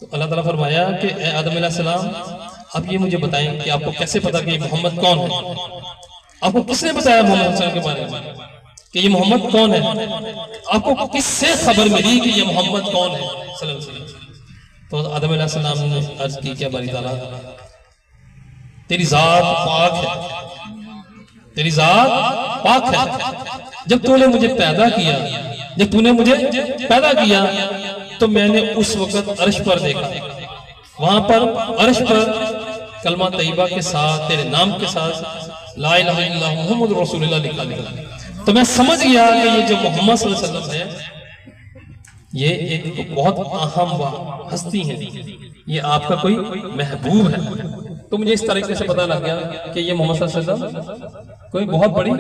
तो अल्लाह ताला फरमाया कि ए आदम अलैहिस्सलाम, आप ये मुझे बताएं कि आपको कैसे पता कि मोहम्मद कौन है? आपको किसने बताया मोहम्मद सल्लल्लाहु अलैहि वसल्लम के बारे में कि ये मोहम्मद कौन है? आपको किससे खबर मिली कि ये मोहम्मद कौन है सल्लल्लाहु अलैहि वसल्लम? तो आदम अलैहिस्सलाम ने अर्ज की, क्या बारी ताला, तेरी जात पाक है, तेरी जात पाक है। जब तूने मुझे पैदा किया, जब तूने मुझे पैदा किया तो मैंने उस वक्त अर्श पर देखा, वहां पर अर्श पर कलमा तैयबा के साथ, तेरे नाम के साथ ला इलाहा इल्लल्लाह मुहम्मद रसूलुल्लाह लिखा लिखा। तो मैं समझ गया कि ये जो मोहम्मद सल्लल्लाहु अलैहि वसल्लम है, ये एक बहुत अहम हस्ती है, ये आपका कोई महबूब है। तो मुझे इस तरीके से पता लग गया कि ये मोहम्मद सल्लल्लाहु अलैहि वसल्लम कोई बहुत बड़ी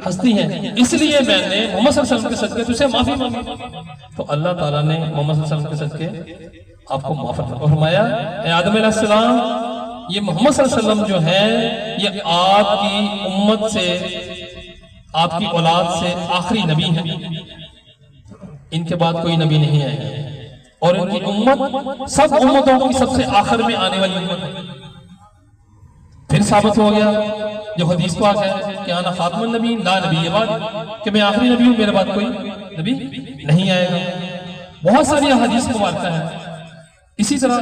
हस्ती है, इसलिए मैंने मोहम्मद सल्लल्लाहु अलैहि वसल्लम के सदके तुझसे माफी मांगी। तो अल्लाह ताला ने मोहम्मद सल्लल्लाहु अलैहि वसल्म के सदके आपको माफ फरमाया, आदम अलैहिस्सलाम, ये मोहम्मद सल्लल्लाहु अलैहि वसल्लम जो है ये आपकी उम्मत से, आपकी औलाद से आखिरी नबी है, इनके बाद कोई नबी नहीं आएगा और इनकी उम्मत सब उम्मतों की सबसे आखिर में आने वाली उम्मत है। फिर साबित हो गया जो हदीस पाक है कि आना खातमुन नबी ला नबी बाद, कि मैं आखिरी नबी हूं, मेरे बाद कोई नबी नहीं आएगा। बहुत सारी हदीस मुबारक है। इसी तरह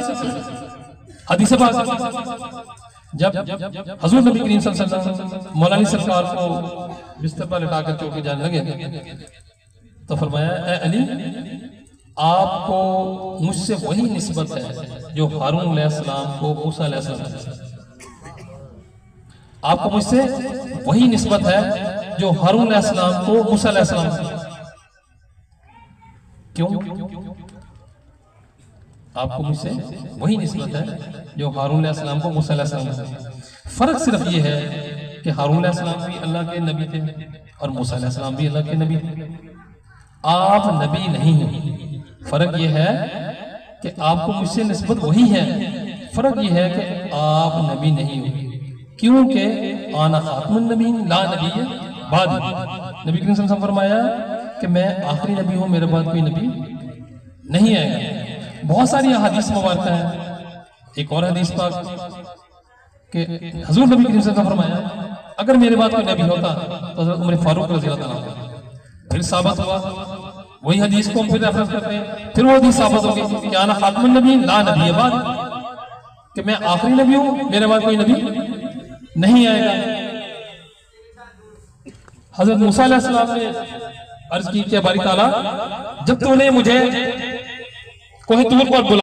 हदीस पाक जब हजूर नबी करीम सल्लल्लाहु अलैहि वसल्लम मौलाना सरकार को बिस्तर पर लिटाकर चौके जाने लगे तो फरमाया, ए अली, आपको मुझसे वही निस्बत है जो हारून अलैहिस्सलाम को मूसा अलैहिस्सलाम, आपको मुझसे वही निस्बत है जो हारून अलैहिस्सलाम को मूसा अलैहिस्सलाम। क्यों? आपको मुझसे वही निस्बत है जो हारून अलैहिस्सलाम को मूसा अलैहिस्सलाम। फर्क सिर्फ ये है कि हारून अलैहिस्सलाम भी अल्लाह के नबी थे और मूसा अलैहिस्सलाम भी अल्लाह के नबी थे। आप नबी नहीं हो। फर्क ये है कि आपको मुझसे निस्बत वही है, फर्क ये है कि आप नबी नहीं हो, क्योंकि आना खातमुन नबी ला नबी बाद। नबी करीम सल्लल्लाहु अलैहि वसल्लम फरमाया कि मैं आखिरी नबी हूं, मेरे बाद कोई नबी नहीं आएगा। बहुत सारी हदीस मुबारक है। एक और हदीस पाक कि हजूर नबी करीम सल्लल्लाहु अलैहि वसल्लम फरमाया, अगर मेरे बाद कोई नबी होता तो हज़रत उमर फारूक रज़ी अल्लाह तआला। फिर साबित हुआ, वही हदीस को हम फिर रेफरेंस करते हैं, फिर वो हदीस साबित हो गई कि आना खातमुन नबी ला नबी बाद, कि मैं आखिरी नबी हूं, मेरे बाद कोई नबी नहीं आएगा। हजरत मूसा अलैहिस्सलाम ने अर्ज की कि बारी ताला, जब तूने मुझे कोहे तूर पर बुलाया